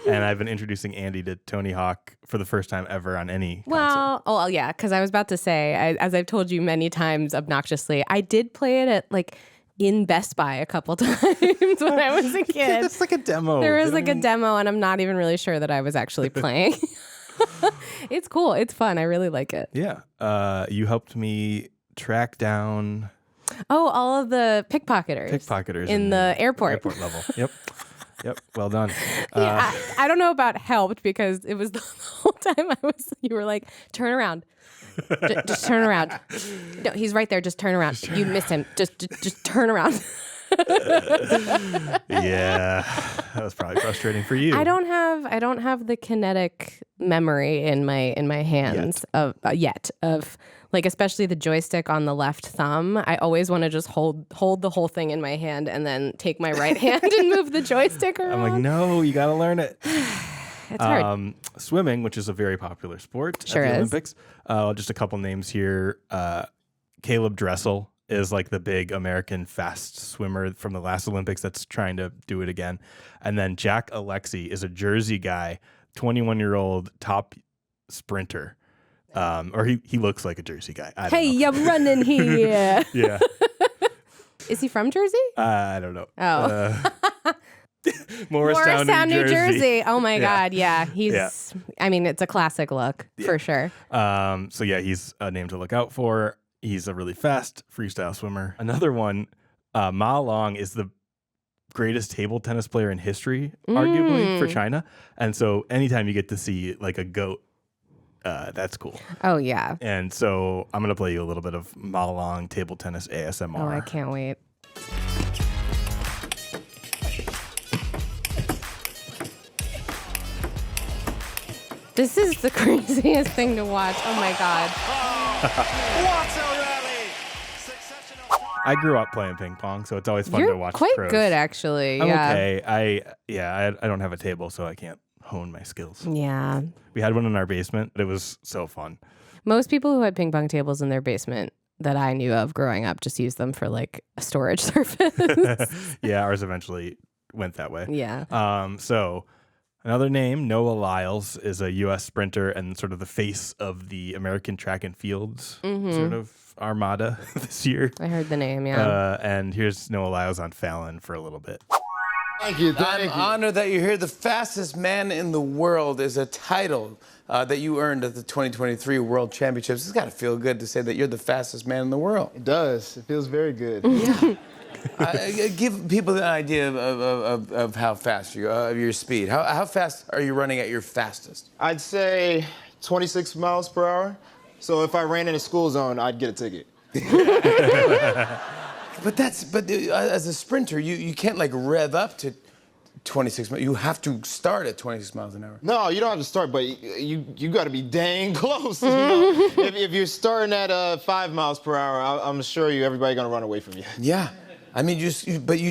And I've been introducing Andi to Tony Hawk for the first time ever on any console. Well, yeah, because I was about to say, as I've told you many times obnoxiously, I did play it at in Best Buy a couple times when I was a kid. It's like a demo. There was a demo, and I'm not even really sure that I was actually playing. It's cool. It's fun. I really like it. Yeah. You helped me track down... Oh, all of the pickpocketers. Pickpocketers. In the airport. Airport level. Yep. Well done. Yeah, I don't know about helped because it was the whole time you were like, turn around. Just turn around. No, he's right there. Just turn around. You missed him. Just turn around. Yeah, that was probably frustrating for you. I don't have the kinetic memory in my hands yet of especially the joystick on the left thumb. I always want to just hold the whole thing in my hand and then take my right hand and move the joystick around. I'm like, no, you got to learn it. It's hard. Swimming, which is a very popular sport sure at the is. Olympics. Just a couple names here. Caleb Dressel is the big American fast swimmer from the last Olympics that's trying to do it again. And then Jack Alexey is a Jersey guy, 21-year-old top sprinter. Or he looks like a Jersey guy. I don't know. I'm running here. Yeah. Is he from Jersey? I don't know. Oh. Morristown, New Jersey. Oh my God. Yeah. He's, it's a classic look for sure. So yeah, he's a name to look out for. He's a really fast freestyle swimmer. Another one, Ma Long is the greatest table tennis player in history, arguably, for China. And so anytime you get to see a goat, that's cool. Oh, yeah. And so I'm going to play you a little bit of Ma Long table tennis ASMR. Oh, I can't wait. This is the craziest thing to watch. Oh, my God. What a rally! I grew up playing ping pong, so it's always fun to watch quite pros. good, actually. I'm yeah. okay. I don't have a table, so I can't hone my skills. Yeah. We had one in our basement, but it was so fun. Most people who had ping pong tables in their basement that I knew of growing up just used them for a storage surface. Yeah, ours eventually went that way. Yeah. So another name, Noah Lyles, is a U.S. sprinter and sort of the face of the American track and fields sort of armada this year. I heard the name, yeah. And here's Noah Lyles on Fallon for a little bit. Thank you. I'm honored that you're here. The fastest man in the world is a title that you earned at the 2023 World Championships. It's got to feel good to say that you're the fastest man in the world. It does. It feels very good. Give people an idea of how fast you are, of your speed. How fast are you running at your fastest? I'd say 26 miles per hour. So if I ran in a school zone, I'd get a ticket. But as a sprinter, you can't rev up to 26 miles. You have to start at 26 miles an hour. No, you don't have to start, but you got to be dang close. If you're starting at 5 miles per hour, I'm sure everybody gonna run away from you. Yeah. I mean, you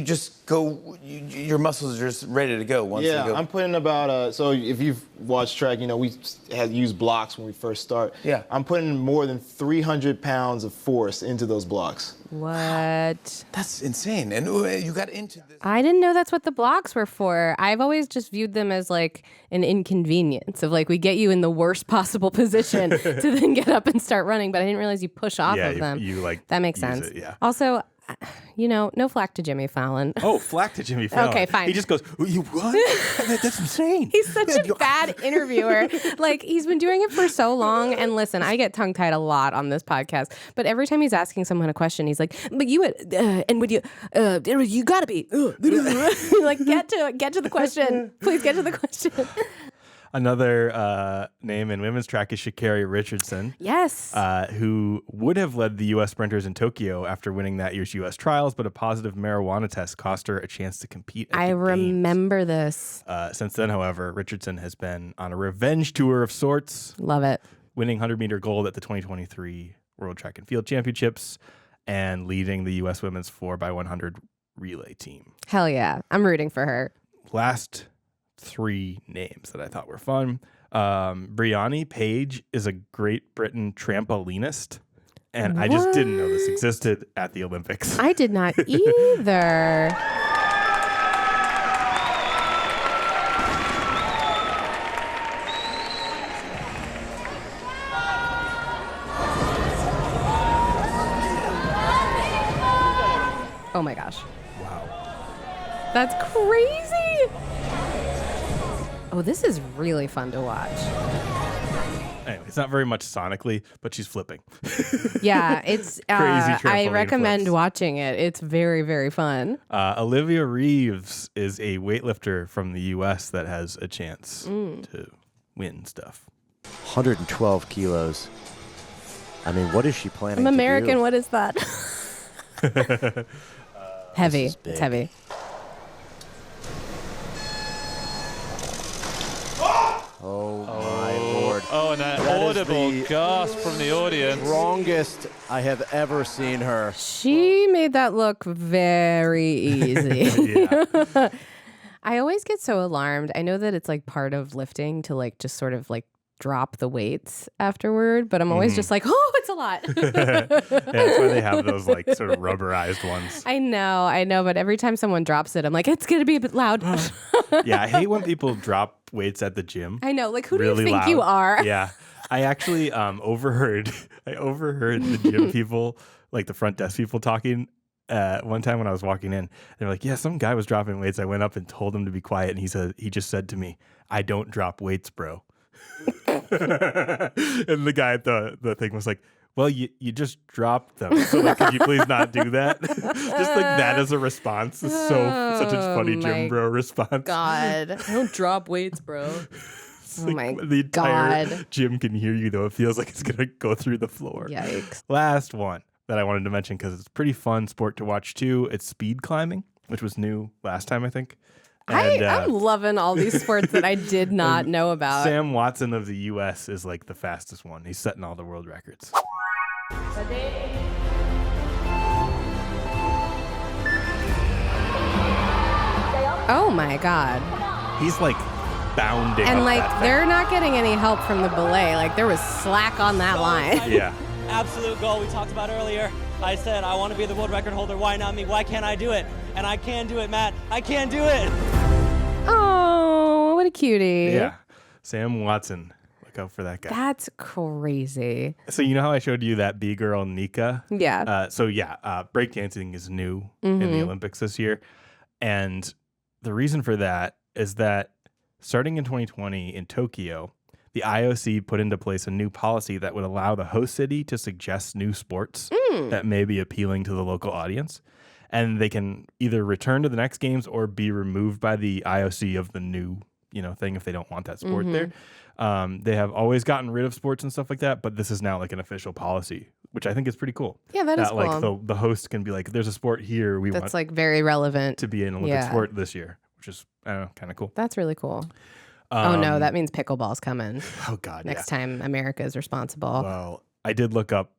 just go. Your muscles are just ready to go once you go. Yeah, I'm putting about. So if you've watched track, we had used blocks when we first start. Yeah. I'm putting more than 300 pounds of force into those blocks. What? That's insane. And you got into this. I didn't know that's what the blocks were for. I've always just viewed them as an inconvenience of we get you in the worst possible position to then get up and start running. But I didn't realize you push off of them. You that makes sense. It, yeah. Also, no flack to Jimmy Fallon. Oh, flack to Jimmy Fallon. Okay, fine. He just goes, "You what? That's insane." He's such a bad interviewer. Like, he's been doing it for so long. And listen, I get tongue-tied a lot on this podcast. But every time he's asking someone a question, he's like, "But you would, and would you gotta be." Like, get to the question. Please get to the question. Another name in women's track is Sha'Carri Richardson. Yes. Who would have led the U.S. sprinters in Tokyo after winning that year's U.S. trials, but a positive marijuana test cost her a chance to compete at the remember this. Since then, however, Richardson has been on a revenge tour of sorts. Love it. Winning 100-meter gold at the 2023 World Track and Field Championships and leading the U.S. women's 4x100 relay team. Hell yeah. I'm rooting for her. Last 3 names that I thought were fun. Brianni Page is a Great Britain trampolinist, and I just didn't know this existed at the Olympics. I did not either. Oh my gosh. Wow. That's crazy. Oh, this is really fun to watch. Anyway, it's not very much sonically, but she's flipping. Yeah, it's crazy. I recommend flips. watching it. It's very, very fun. Olivia Reeves is a weightlifter from the U.S. that has a chance to win stuff. 112 kilos. I mean, what is she planning I'm to American. do? What is that? Heavy. It's heavy. Oh my Lord. Oh, and an audible gasp from the audience. Strongest I have ever seen her. She made that look very easy. I always get so alarmed. I know that it's like part of lifting to like just sort of like drop the weights afterward, but I'm always just like, oh, it's a lot. That's why they have those like sort of rubberized ones. I know, but every time someone drops it, I'm like, it's gonna be a bit loud. Yeah, I hate when people drop weights at the gym. I know, like, who really do you think loud. you are? Yeah, I actually overheard the gym people, like the front desk people, talking. One time when I was walking in, they were like, "Yeah, some guy was dropping weights." I went up and told him to be quiet, and he just said to me, "I don't drop weights, bro." And the guy at the thing was like, "Well, you just dropped them, so like, could you please not do that?" Just like that as a response is such a funny gym bro response. God, I don't drop weights, bro. Oh my The entire God. gym can hear you, though. It feels like it's gonna go through the floor. Yikes. Last one that I wanted to mention because it's a pretty fun sport to watch too. It's speed climbing, which was new last time, I think. And, I'm loving all these sports that I did not know about. Sam Watson of the U.S. is like the fastest one. He's setting all the world records. Oh my God. He's like bounding. And up like, that they're not getting any help from the belay. Like, there was slack on that line. Yeah. Absolute goal we talked about earlier. I said, I want to be the world record holder. Why not me? Why can't I do it? And I can do it, Matt. I can do it. Oh, what a cutie. Yeah. Sam Watson. Look out for that guy. That's crazy. So you know how I showed you that B-girl Nika? Yeah. Breakdancing is new in the Olympics this year. And the reason for that is that starting in 2020 in Tokyo, the IOC put into place a new policy that would allow the host city to suggest new sports that may be appealing to the local audience. And they can either return to the next games or be removed by the IOC of the new, thing if they don't want that sport there. They have always gotten rid of sports and stuff like that, but this is now like an official policy, which I think is pretty cool. Yeah, that is cool. Like the host can be like, there's a sport here we That's want like very relevant to be an Olympic sport this year, which is, I don't know, kind of cool. That's really cool. Oh no, that means pickleball's coming. Oh God, Next time America is responsible. Well, I did look up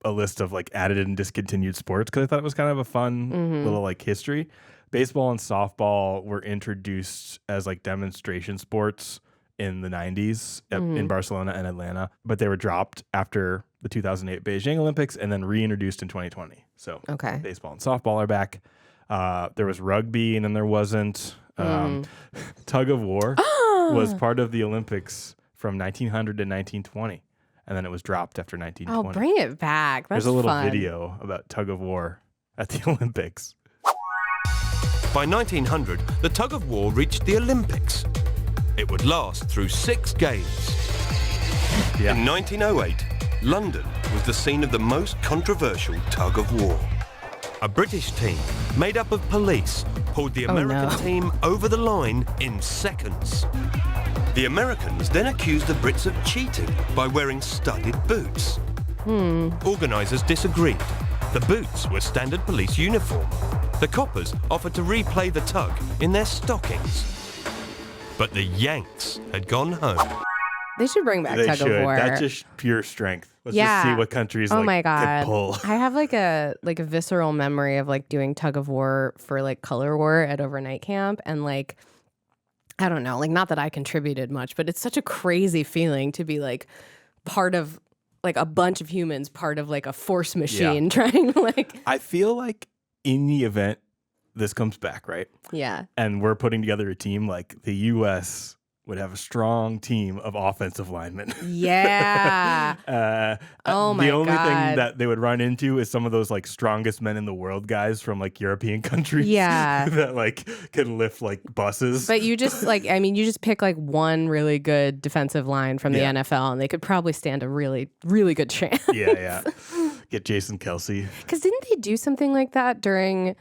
a list of like added and discontinued sports because I thought it was kind of a fun little like history. Baseball and softball were introduced as like demonstration sports in the 90s in Barcelona and Atlanta, but they were dropped after the 2008 Beijing Olympics and then reintroduced in 2020. So baseball and softball are back. There was rugby and then there wasn't. Tug of war was part of the Olympics from 1900 to 1920, and then it was dropped after 1920. Oh, bring it back. That's There's a little fun. video about tug of war at the Olympics. By 1900, the tug of war reached the Olympics. It would last through 6 games. Yeah. In 1908, London was the scene of the most controversial tug of war. A British team made up of police pulled the American team over the line in seconds. The Americans then accused the Brits of cheating by wearing studded boots. Organisers disagreed. The boots were standard police uniform. The coppers offered to replay the tug in their stockings. But the Yanks had gone home. They should bring back tug of war. That's just pure strength. Let's just see what countries my God. can pull. I have like a visceral memory of like doing tug of war for like color war at overnight camp, and like I don't know, like not that I contributed much, but it's such a crazy feeling to be like part of like a bunch of humans, part of like a force machine trying to like. I feel like in the event this comes back, right? Yeah. And we're putting together a team, like the U.S. would have a strong team of offensive linemen. Yeah. Oh my God. The only thing that they would run into is some of those like strongest men in the world guys from like European countries. Yeah. That like can lift like buses. But you just you just pick like one really good defensive line from the NFL and they could probably stand a really, really good chance. Yeah. Get Jason Kelsey. Because didn't they do something like that during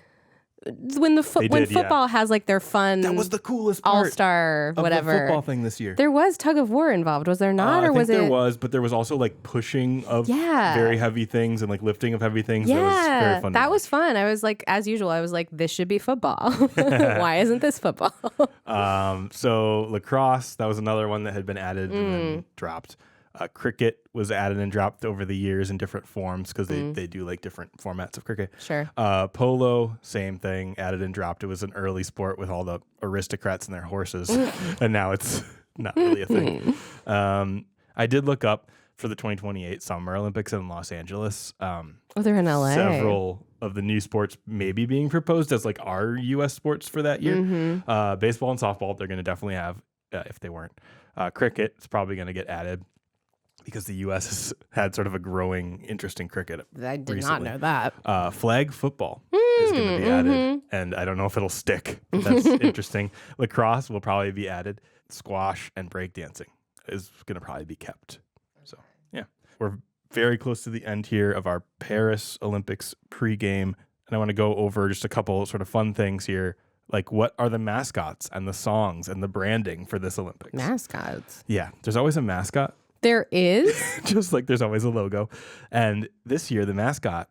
when football has like their fun? That was the coolest part all-star of whatever the football thing this year. There was tug of war involved, was there not? Or was it? There was, but there was also like pushing of very heavy things and like lifting of heavy things. Yeah, that was very fun. That was fun. I was like, as usual, I was like, this should be football. Why isn't this football? So lacrosse, that was another one that had been added and then dropped. Cricket was added and dropped over the years in different forms because they do like different formats of cricket. Sure. Polo, same thing, added and dropped. It was an early sport with all the aristocrats and their horses, and now it's not really a thing. I did look up for the 2028 Summer Olympics in Los Angeles. They're in LA. Several of the new sports may be being proposed as like our U.S. sports for that year. Baseball and softball, they're going to definitely have, if they weren't. Cricket is probably going to get added, because the U.S. has had sort of a growing interest in cricket. I did recently. not know that. Flag football is going to be added, and I don't know if it'll stick. But that's interesting. Lacrosse will probably be added. Squash and breakdancing is going to probably be kept. So, yeah. We're very close to the end here of our Paris Olympics pregame, and I want to go over just a couple sort of fun things here. Like, what are the mascots and the songs and the branding for this Olympics? Mascots? Yeah. There's always a mascot. There is? Just like there's always a logo. And this year, the mascot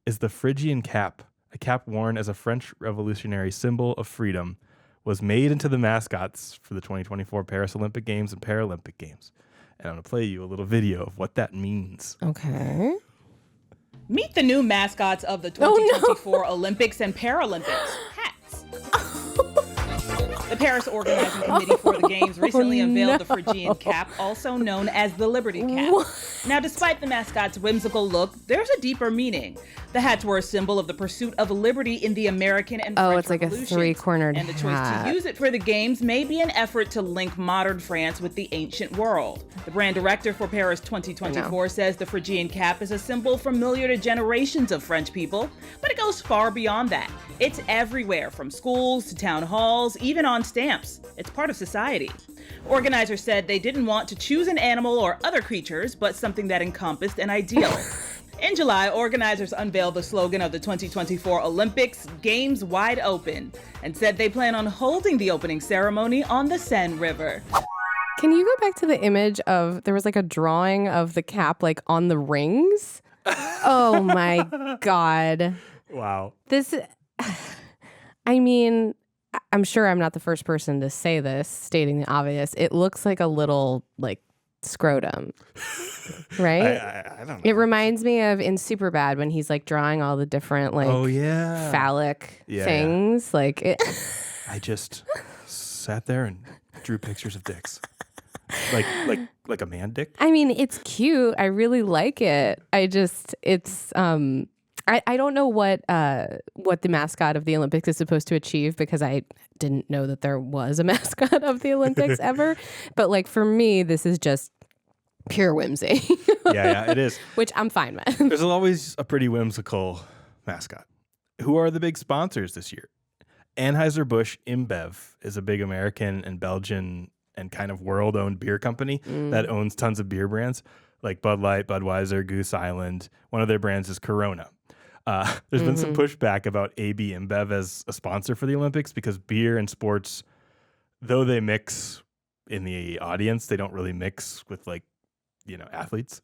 is the Phrygian cap, a cap worn as a French revolutionary symbol of freedom, was made into the mascots for the 2024 Paris Olympic Games and Paralympic Games. And I'm going to play you a little video of what that means. Okay. Meet the new mascots of the 2024 Olympics and Paralympics. Hats. The Paris Organizing Committee for the Games recently unveiled the Phrygian cap, also known as the Liberty Cap. Now, despite the mascot's whimsical look, there's a deeper meaning. The hats were a symbol of the pursuit of liberty in the American and French it's like a three-cornered hat. And the choice to use it for the Games may be an effort to link modern France with the ancient world. The brand director for Paris 2024 says the Phrygian cap is a symbol familiar to generations of French people, but it goes far beyond that. It's everywhere, from schools to town halls, even on stamps. It's part of society. Organizers said they didn't want to choose an animal or other creatures, but something that encompassed an ideal. In July, organizers unveiled the slogan of the 2024 Olympics, Games Wide Open, and said they plan on holding the opening ceremony on the Seine River. Can you go back to the image of, there was like a drawing of the cap like on the rings? Oh my God. Wow. This, I mean, I'm sure I'm not the first person to say this, stating the obvious. It looks like a little like scrotum, right? I don't know. It reminds me of in Superbad when he's like drawing all the different like phallic things. Like it. I just sat there and drew pictures of dicks, like a man dick. I mean, it's cute. I really like it. I don't know what the mascot of the Olympics is supposed to achieve, because I didn't know that there was a mascot of the Olympics ever. But like for me, this is just pure whimsy. Yeah, it is. Which I'm fine with. There's always a pretty whimsical mascot. Who are the big sponsors this year? Anheuser-Busch InBev is a big American and Belgian and kind of world-owned beer company that owns tons of beer brands like Bud Light, Budweiser, Goose Island. One of their brands is Corona. There's been some pushback about AB InBev as a sponsor for the Olympics because beer and sports, though they mix in the audience, they don't really mix with athletes.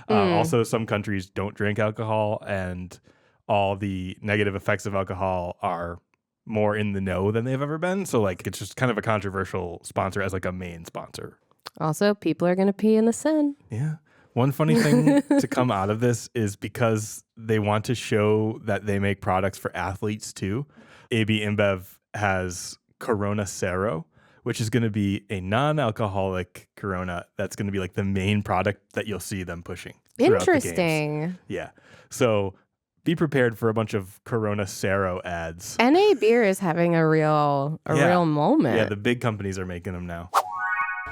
Also, some countries don't drink alcohol, and all the negative effects of alcohol are more in the know than they've ever been. So it's just kind of a controversial sponsor as a main sponsor. Also, people are going to pee in the sun. Yeah. One funny thing to come out of this is because they want to show that they make products for athletes too. AB InBev has Corona Cero, which is going to be a non-alcoholic Corona that's going to be the main product that you'll see them pushing. Interesting. Yeah. So be prepared for a bunch of Corona Cero ads. NA beer is having a real moment. Yeah, the big companies are making them now.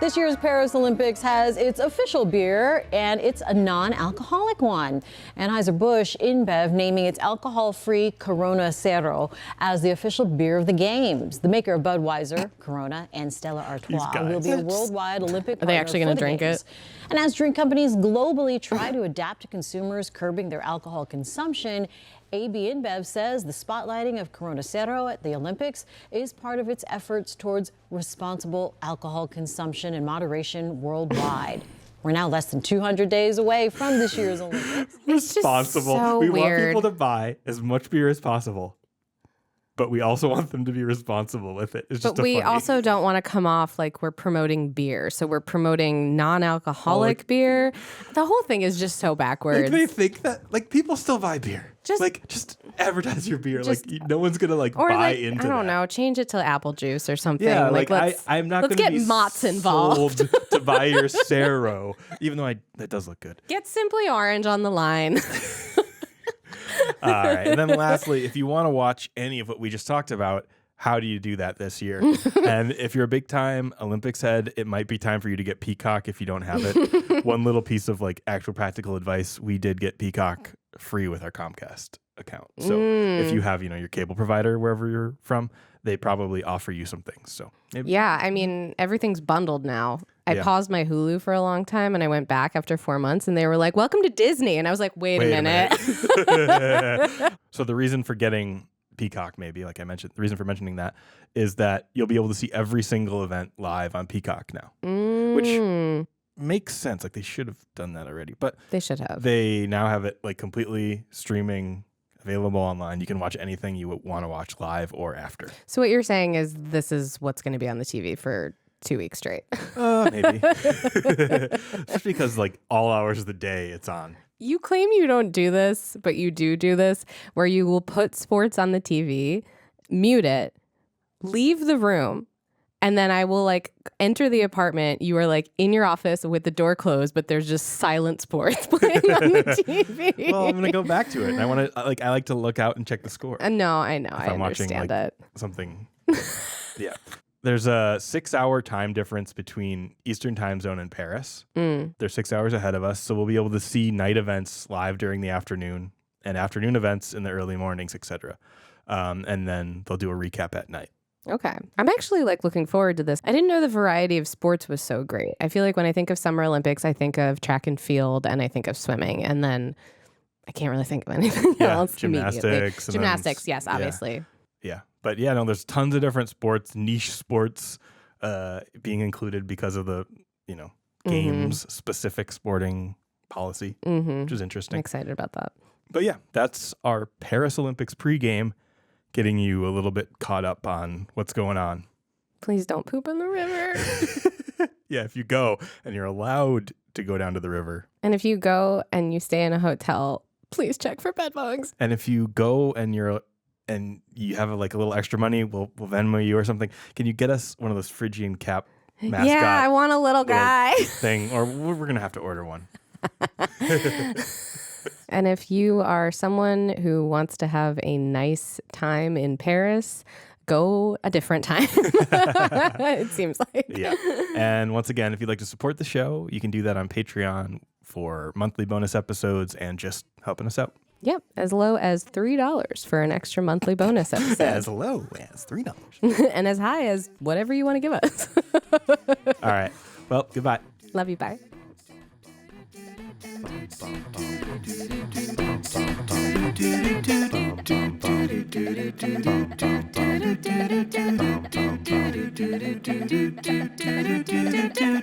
This year's Paris Olympics has its official beer, and it's a non-alcoholic one. Anheuser-Busch InBev naming its alcohol-free Corona Cero as the official beer of the Games. The maker of Budweiser, Corona, and Stella Artois will be a worldwide Olympic partner. Are they actually going to drink it? And as drink companies globally try to adapt to consumers curbing their alcohol consumption, AB InBev says the spotlighting of Corona Cero at the Olympics is part of its efforts towards responsible alcohol consumption and moderation worldwide. We're now less than 200 days away from this year's Olympics. Responsible. So we weird. want people to buy as much beer as possible, but we also want them to be responsible with it. It's just But we also don't want to come off like we're promoting beer. So we're promoting non-alcoholic beer. The whole thing is just so backwards. They think that people still buy beer. Just advertise your beer. No one's gonna buy into that. I don't know. Change it to apple juice or something. Yeah, let's I'm not let's gonna get be Mott's involved. sold to buy your Cero, even though that does look good. Get Simply Orange on the line. All right. And then lastly, if you want to watch any of what we just talked about, how do you do that this year? And if you're a big time Olympics head, it might be time for you to get Peacock if you don't have it. One little piece of actual practical advice, we did get Peacock free with our Comcast account. So if you have, your cable provider wherever you're from, they probably offer you some things. So maybe. Yeah, I mean, everything's bundled now. I paused my Hulu for a long time and I went back after 4 months and they were like, welcome to Disney. And I was like, wait a minute. So the reason for getting Peacock, maybe, like I mentioned, the reason for mentioning that is that you'll be able to see every single event live on Peacock now, which makes sense. They should have done that already, but they should have. They now have it completely streaming, available online. You can watch anything you want to watch live or after. So what you're saying is this is what's going to be on the TV for 2 weeks straight. Maybe. Just because all hours of the day it's on. You claim you don't do this, but you do this, where you will put sports on the TV, mute it, leave the room, and then I will enter the apartment. You are in your office with the door closed, but there's just silent sports playing on the TV. Well, I'm going to go back to it. And I want to I like to look out and check the score. No, I know. If I I'm understand watching it. Something. Yeah. There's a 6-hour time difference between Eastern time zone and Paris. They're 6 hours ahead of us, so we'll be able to see night events live during the afternoon and afternoon events in the early mornings, etc. And then they'll do a recap at night. Okay. I'm actually looking forward to this. I didn't know the variety of sports was so great. I feel like when I think of Summer Olympics, I think of track and field and I think of swimming. And then I can't really think of anything else Gymnastics. Gymnastics, yes, obviously. Yeah. But there's tons of different sports, niche sports being included because of the, games specific sporting policy, which is interesting. I'm excited about that. But yeah, that's our Paris Olympics pregame, getting you a little bit caught up on what's going on. Please don't poop in the river. Yeah, if you go and you're allowed to go down to the river. And if you go and you stay in a hotel, please check for bed bugs. And if you go and you have a little extra money, we'll Venmo you or something. Can you get us one of those Phrygian cap mascot? Yeah, I want a little guy thing, or we're gonna have to order one. And if you are someone who wants to have a nice time in Paris, go a different time. It seems like. Yeah. And once again, if you'd like to support the show, you can do that on Patreon for monthly bonus episodes and just helping us out. Yep, as low as $3 for an extra monthly bonus episode. As low as $3. And as high as whatever you want to give us. All right. Well, goodbye. Love you. Bye. Do